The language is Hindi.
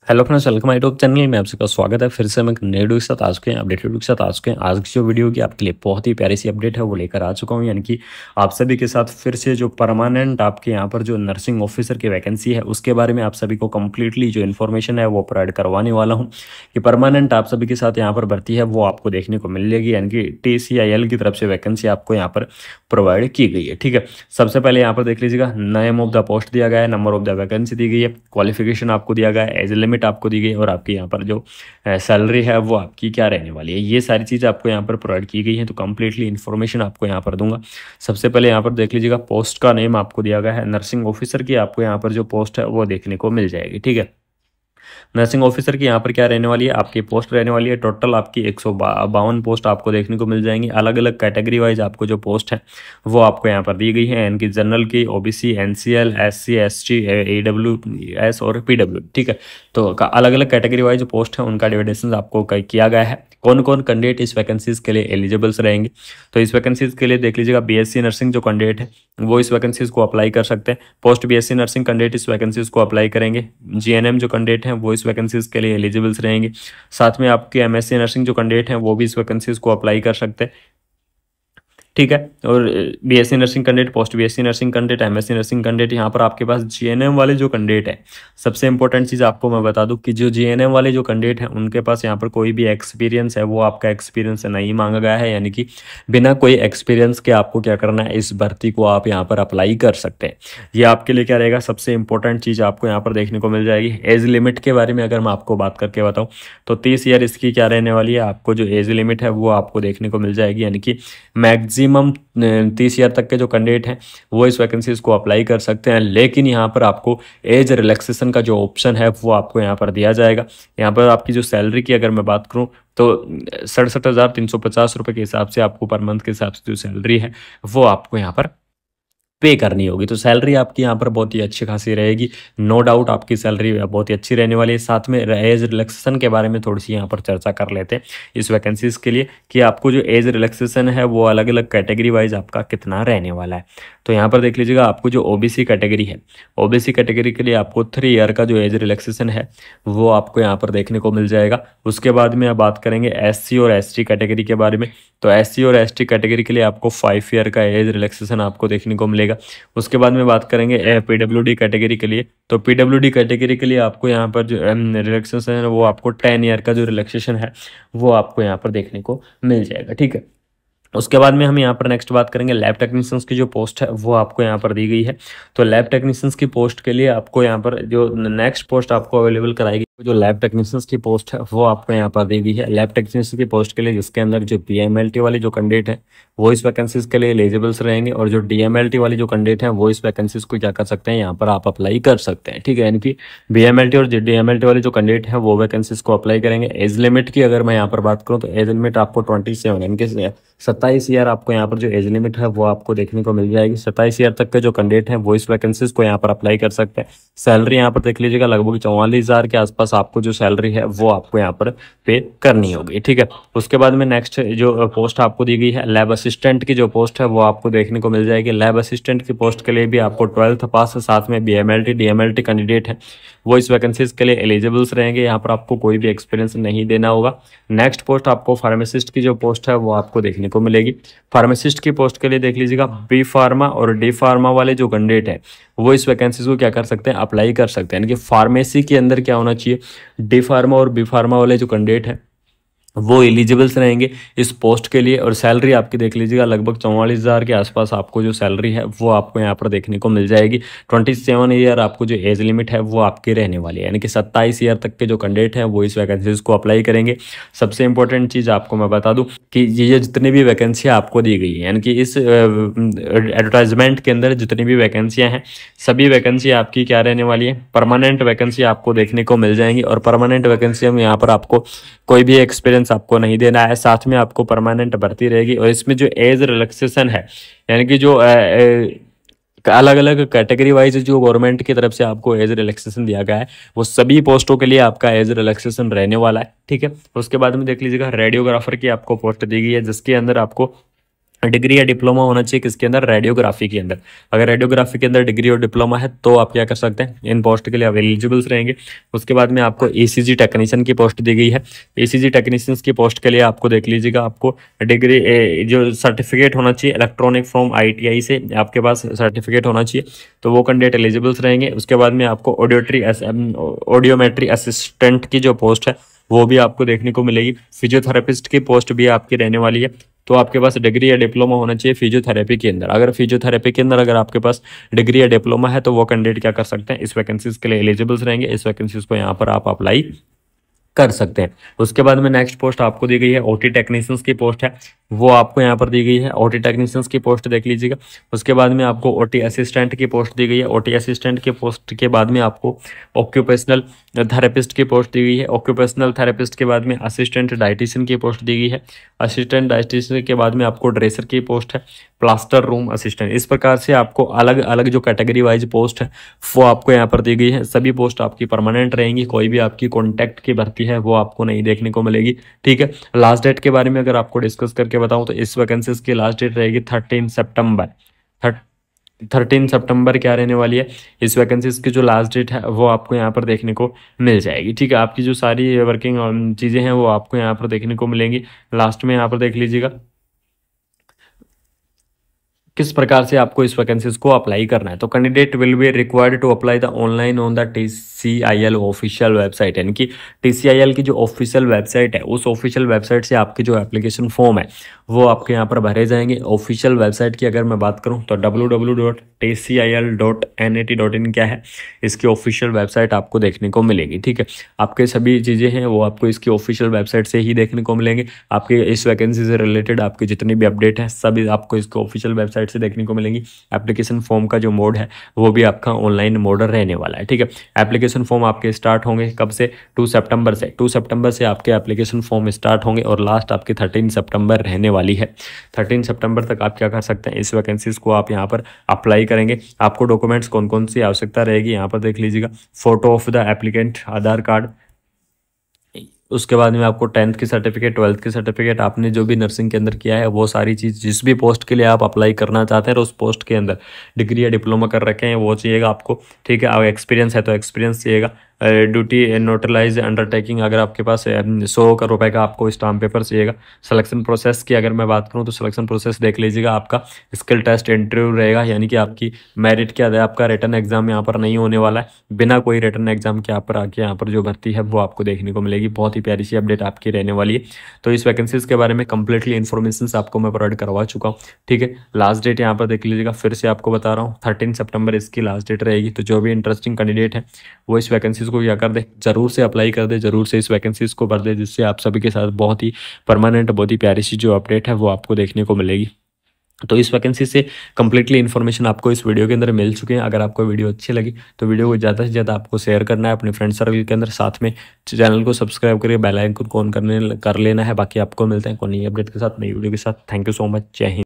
Hello friends, welcome my YouTube channel में आप सबका स्वागत है। फिर से मैं एक नए वीडियो के साथ आ चुके हैं, अपडेट वीडियो के साथ आ चुके हैं। आज की जो वीडियो की आपके लिए बहुत ही प्यारी सी अपडेट है वो लेकर आ चुका हूं, यानी कि आप सभी के साथ फिर से जो परमानेंट आपके यहाँ पर जो नर्सिंग ऑफिसर की वैकेंसी है उसके बारे में आप सभी को कंप्लीटली जो इन्फॉर्मेशन है वो प्रोवाइड करवाने वाला हूँ कि परमानेंट आप सभी के साथ यहाँ पर भर्ती है वो आपको देखने को मिल जाएगी, यानी कि TCIL की तरफ से वैकेंसी आपको यहाँ पर प्रोवाइड की गई है। ठीक है, सबसे पहले यहाँ पर देख लीजिएगा, नेम ऑफ द पोस्ट दिया गया है, नंबर ऑफ द वैकेंसी दी गई है, क्वालिफिकेशन आपको दिया गया है, एज लिमिट आपको दी गई है और आपकी यहाँ पर जो सैलरी है वो आपकी क्या रहने वाली है, ये सारी चीज़ आपको यहाँ पर प्रोवाइड की गई है। तो कंप्लीटली इन्फॉर्मेशन आपको यहाँ पर दूंगा। सबसे पहले यहाँ पर देख लीजिएगा, पोस्ट का नेम आपको दिया गया है नर्सिंग ऑफिसर की, आपको यहाँ पर जो पोस्ट है वो देखने को मिल जाएगी। ठीक है, नर्सिंग ऑफिसर की यहाँ पर क्या रहने वाली है, आपकी पोस्ट रहने वाली है टोटल आपकी 152 पोस्ट आपको देखने को मिल जाएंगी। अलग अलग कैटेगरी वाइज आपको जो पोस्ट है वो आपको यहाँ पर दी गई है, यानी कि जनरल की, OBC, NCL, SC, ST, AWS और PW। ठीक है, तो अलग अलग कैटेगरी वाइज जो पोस्ट है उनका डिवाइडेशन आपको किया गया है। कौन कौन कैंडिडेट इस वैकेंसीज के लिए एलिजिबल्स रहेंगे, तो इस वैकेंसीज के लिए देख लीजिएगा, BSc नर्सिंग जो कैंडिडेट है वो इस वैकेंसीज को अप्लाई कर सकते हैं। पोस्ट BSc नर्सिंग कैंडिडेट इस वैकेंसीज को अप्लाई करेंगे। GNM जो कैंडिडेट हैं वो इस वैकेंसीज के लिए एलिजिबल्स रहेंगे। साथ में आपके MSc नर्सिंग जो कैंडिडेट हैं वो भी इस वैकेंसीज को अप्लाई कर सकते हैं। ठीक है, और BSc nursing candidate, post BSc nursing candidate, MSc nursing candidate, यहाँ पर आपके पास GNM वाले जो कैंडिडेट है, सबसे इंपॉर्टेंट चीज़ आपको मैं बता दूं कि जो GNM वाले जो कैंडिडेट हैं उनके पास यहाँ पर कोई भी एक्सपीरियंस है वो आपका एक्सपीरियंस नहीं मांगा गया है, यानी कि बिना कोई एक्सपीरियंस के आपको क्या करना है, इस भर्ती को आप यहाँ पर अप्लाई कर सकते हैं। ये आपके लिए क्या रहेगा, सबसे इंपॉर्टेंट चीज़ आपको यहाँ पर देखने को मिल जाएगी। एज लिमिट के बारे में अगर मैं आपको बात करके बताऊँ तो 30 ईयर इसकी क्या रहने वाली है, आपको जो एज लिमिट है वो आपको देखने को मिल जाएगी, यानी कि मैक्सिमम 30 ईयर तक के जो कैंडिडेट हैं वो इस वैकेंसीज को अप्लाई कर सकते हैं। लेकिन यहाँ पर आपको एज रिलैक्सेशन का जो ऑप्शन है वो आपको यहाँ पर दिया जाएगा। यहाँ पर आपकी जो सैलरी की अगर मैं बात करूँ तो 67,350 रुपये के हिसाब से आपको पर मंथ के हिसाब से जो सैलरी है वो आपको यहाँ पर पे करनी होगी। तो सैलरी आपकी यहाँ पर बहुत ही अच्छी खासी रहेगी, नो डाउट आपकी सैलरी बहुत ही अच्छी रहने वाली है। साथ में एज रिलैक्सेशन के बारे में थोड़ी सी यहाँ पर चर्चा कर लेते हैं इस वैकेंसीज के लिए कि आपको जो एज रिलैक्सेशन है वो अलग अलग कैटेगरी वाइज आपका कितना रहने वाला है। तो यहाँ पर देख लीजिएगा, आपको जो OBC कैटेगरी है, OBC कैटेगरी के लिए आपको 3 ईयर का जो एज रिलैक्सेशन है वो आपको यहाँ पर देखने को मिल जाएगा। उसके बाद में आप बात करेंगे SC और ST कैटेगरी के बारे में, तो SC और ST कैटेगरी के लिए आपको 5 ईयर का एज रिलैक्सेशन आपको देखने को मिलेगा। उसके बाद में बात करेंगे PWD कैटेगरी के लिए, तो PWD कैटेगरी के लिए आपको यहाँ पर जो रिलैक्सेशन है वो आपको 10 ईयर का जो रिलैक्सेशन है वो आपको यहाँ पर देखने को मिल जाएगा। ठीक है, उसके बाद में हम यहाँ पर नेक्स्ट बात करेंगे लैब टेक्नीशियंस की जो पोस्ट है वो आपको यहाँ पर दी गई है। तो लैब टेक्नीशियंस की पोस्ट के लिए आपको यहाँ पर जो नेक्स्ट पोस्ट आपको अवेलेबल कराएगी, जो लैब टेक्नीशियंस की पोस्ट है वो आपको यहाँ पर दी गई है। लैब टेक्नीशियंस की पोस्ट के लिए जिसके अंदर जो PMLT वाली जो कैंडिडेट है वो इस वैकेंसीज के लिए एलिजिबल्स रहेंगे, और जो DMLT वाली जो कैंडिडेट है वो इस वैकेंसीज को क्या कर सकते हैं, यहाँ पर आप अप्लाई कर सकते हैं। ठीक है, यानी कि BMLT और DMLT वाले जो कैंडिडेट है वो वैकेंसीज को अप्लाई करेंगे। एज लिमिट की अगर मैं यहाँ पर बात करूँ तो एज लिमिट आपको 27 यानी कि 27 ईयर आपको यहाँ पर जो एज लिमिट है वो आपको देखने को मिल जाएगी। 27 ईयर तक के जो कैंडिडेट हैं वो इस वैकेंसीज को यहाँ पर अप्लाई कर सकते हैं। सैलरी यहाँ पर देख लीजिएगा, लगभग 44,000 के आसपास आपको जो सैलरी है वो आपको यहाँ पर पे करनी होगी। ठीक है, उसके बाद में नेक्स्ट जो पोस्ट आपको दी गई है लैब असिस्टेंट की जो पोस्ट है वो आपको देखने को मिल जाएगी। लैब असिस्टेंट की पोस्ट के लिए भी आपको 12th पास के साथ में BMLT DMLT कैंडिडेट है वो इस वैकेंसीज के लिए एलिजिबल्स रहेंगे। यहाँ पर आपको कोई भी एक्सपीरियंस नहीं देना होगा। नेक्स्ट पोस्ट आपको फार्मासिस्ट की जो पोस्ट है वो आपको देखने को मिलेगी। फार्मासिस्ट की पोस्ट के लिए देख लीजिएगा, B फार्मा और D फार्मा वाले जो कैंडिडेट है वो इस वैकेंसीज को क्या कर सकते हैं, अप्लाई कर सकते हैं। यानी कि फार्मेसी के अंदर क्या होना चाहिए, D फार्मा और B फार्मा वाले जो कैंडिडेट है वो एलिजिबल्स रहेंगे इस पोस्ट के लिए। और सैलरी आपकी देख लीजिएगा, लगभग 44,000 के आसपास आपको जो सैलरी है वो आपको यहाँ पर देखने को मिल जाएगी। 27 ईयर आपको जो एज लिमिट है वो आपकी रहने वाली है, यानी कि 27 ईयर तक के जो कैंडिडेट हैं वो इस वैकेंसीज को अप्लाई करेंगे। सबसे इंपॉर्टेंट चीज़ आपको मैं बता दूं कि ये जितनी भी वैकेंसियाँ आपको दी गई है, यानी कि इस एडवर्टाइजमेंट के अंदर जितनी भी वैकेंसियाँ हैं सभी वैकेंसी आपकी क्या रहने वाली है, परमानेंट वैकेंसी आपको देखने को मिल जाएंगी। और परमानेंट वैकेंसी में यहाँ पर आपको कोई भी एक्सपीरियंस आपको नहीं देना है, साथ में आपको परमानेंट भर्ती रहेगी। और इसमें जो एज रिलैक्सेशन है, यानी कि जो अलग अलग कैटेगरी वाइज जो गवर्नमेंट की तरफ से आपको एज रिलैक्सेशन दिया गया है वो सभी पोस्टों के लिए आपका एज रिलैक्सेशन रहने वाला है। ठीक है, उसके बाद में देख लीजिएगा, रेडियोग्राफर की आपको पोस्ट दी गई है जिसके अंदर आपको डिग्री या डिप्लोमा होना चाहिए किसके अंदर, रेडियोग्राफी के अंदर। अगर रेडियोग्राफी के अंदर डिग्री और डिप्लोमा है तो आप क्या कर सकते हैं, इन पोस्ट के लिए आप एलिजिबल्स रहेंगे। उसके बाद में आपको ईसीजी टेक्नीशियन की पोस्ट दी गई है। ईसीजी टेक्नीशियंस की पोस्ट के लिए आपको देख लीजिएगा, आपको डिग्री जो सर्टिफिकेट होना चाहिए इलेक्ट्रॉनिक फ्रॉम आईटीआई से आपके पास सर्टिफिकेट होना चाहिए, तो वो कैंडिडेट एलिजिबल्स रहेंगे। उसके बाद में आपको ऑडियोमेट्री असिस्टेंट की जो पोस्ट है वो भी आपको देखने को मिलेगी। फिजियोथेरेपिस्ट की पोस्ट भी आपकी रहने वाली है। तो आपके पास डिग्री या डिप्लोमा होना चाहिए फिजियोथेरेपी के अंदर। अगर फिजियोथेरेपी के अंदर अगर आपके पास डिग्री या डिप्लोमा है तो वो कैंडिडेट क्या कर सकते हैं, इस वैकेंसीज के लिए एलिजिबल्स रहेंगे। इस वैकेंसीज को यहाँ पर आप अप्लाई कर सकते हैं। उसके बाद में नेक्स्ट पोस्ट आपको दी गई है ओटी टेक्नीशियंस की पोस्ट है, वो आपको यहाँ पर दी गई है। ओटी टेक्नीशियंस की पोस्ट देख लीजिएगा। उसके बाद में आपको ओटी असिस्टेंट की पोस्ट दी गई है। ओटी असिस्टेंट की पोस्ट के बाद में आपको ऑक्यूपेशनल थेरेपिस्ट की पोस्ट दी गई है। ऑक्यूपेशनल थेरेपिस्ट के बाद में असिस्टेंट डाइटिशियन की पोस्ट दी गई है। असिस्टेंट डाइटिशियन के बाद में आपको ड्रेसर की पोस्ट है, प्लास्टर रूम असिस्टेंट। इस प्रकार से आपको अलग अलग जो कैटेगरी वाइज पोस्ट है वो आपको यहाँ पर दी गई है। सभी पोस्ट आपकी परमानेंट रहेंगी, कोई भी आपकी कॉन्टैक्ट की भर्ती है वो आपको नहीं देखने को मिलेगी। ठीक है, लास्ट डेट के बारे में अगर आपको डिस्कस करके बताऊं तो इस वैकेंसीज की लास्ट डेट रहेगी 13 सितंबर। 13 सितंबर क्या रहने वाली है, इस वैकेंसीज की जो लास्ट डेट है वो आपको यहाँ पर देखने को मिल जाएगी। ठीक है, आपकी जो सारी वर्किंग चीज़ें हैं वो आपको यहाँ पर देखने को मिलेंगी। लास्ट में यहाँ पर देख लीजिएगा किस प्रकार से आपको इस वैकेंसीज को अप्लाई करना है। तो candidate will be required to apply the online on the TCIL official website, यानी कि टीसीआईएल की जो ऑफिशियल वेबसाइट है उस ऑफिशियल वेबसाइट से आपके जो एप्लीकेशन फॉर्म है वो आपके यहाँ पर भरे जाएंगे। ऑफिशियल वेबसाइट की अगर मैं बात करूँ तो www.tcil.nat.in क्या है, इसकी ऑफिशियल वेबसाइट आपको देखने को मिलेगी। ठीक है, आपके सभी चीज़ें हैं वो आपको इसकी ऑफिशियल वेबसाइट से ही देखने को मिलेंगे। आपके इस वैकेंसी से रिलेटेड आपके जितनी भी अपडेट है सभी आपको इसको ऑफिशियल वेबसाइट से देखने को मिलेंगी। एप्लीकेशन फॉर्म का जो मोड है वो भी आपका ऑनलाइन मोड रहने वाला है। ठीक है, एप्लीकेशन फॉर्म आपके स्टार्ट होंगे कब से, 2 सितंबर से। 2 सितंबर से आपके एप्लीकेशन फॉर्म स्टार्ट होंगे और लास्ट आपके 13 सितंबर रहने वाली है। 13 सितंबर तक आप क्या कर सकते हैं, इस वैकेंसीज को आप यहाँ पर अप्लाई करेंगे। आपको डॉक्यूमेंट्स कौन कौन सी आवश्यकता रहेगी यहाँ पर देख लीजिएगा। Photo of the applicant, Aadhaar card, उसके बाद में आपको 10th की सर्टिफिकेट, 12th की सर्टिफिकेट, आपने जो भी नर्सिंग के अंदर किया है वो सारी चीज़, जिस भी पोस्ट के लिए आप अप्लाई करना चाहते हैं और उस पोस्ट के अंदर डिग्री या डिप्लोमा कर रखे हैं वो चाहिएगा आपको। ठीक है, अगर एक्सपीरियंस है तो एक्सपीरियंस चाहिएगा। ड्यूटी नोटराइज अंडरटेकिंग, अगर आपके पास 100 रुपए का आपको स्टाम्प पेपर चाहिएगा। सिलेक्शन प्रोसेस की अगर मैं बात करूं तो सिलेक्शन प्रोसेस देख लीजिएगा। आपका स्किल टेस्ट इंटरव्यू रहेगा, यानी कि आपकी मेरिट क्या है, आपका रिटर्न एग्जाम यहाँ पर नहीं होने वाला है। बिना कोई रिटर्न एग्जाम के आप पर आके यहाँ पर जो भर्ती है वो आपको देखने को मिलेगी। बहुत ही प्यारी सी अपडेट आपकी रहने वाली है। तो इस वैकेंसीज के बारे में कंप्लीटली इन्फॉर्मेशन आपको मैं प्रोवाइड करवा चुका हूँ। ठीक है, लास्ट डेट यहाँ पर देख लीजिएगा, फिर से आपको बता रहा हूँ 13 सितंबर इसकी लास्ट डेट रहेगी। तो जो भी इंटरेस्टिंग कैंडिडेट है वो इस वैकेंसीज को क्या कर दे, जरूर से अप्लाई कर दे, जरूर से इस वैकेंसीज को भर दे, जिससे आप सभी के साथ बहुत ही परमानेंट, बहुत ही प्यारी सी जो अपडेट है वो आपको देखने को मिलेगी। तो इस वैकेंसी से कंप्लीटली इन्फॉर्मेशन आपको इस वीडियो के अंदर मिल चुके हैं। अगर आपको वीडियो अच्छी लगी तो वीडियो को ज़्यादा से ज़्यादा आपको शेयर करना है अपने फ्रेंड सर्कल के अंदर। साथ में चैनल को सब्सक्राइब करके बेल आइकन को ऑन कर लेना है। बाकी आपको मिलते हैं कोई नई अपडेट के साथ, नई वीडियो के साथ। थैंक यू सो मच, जय हिंद।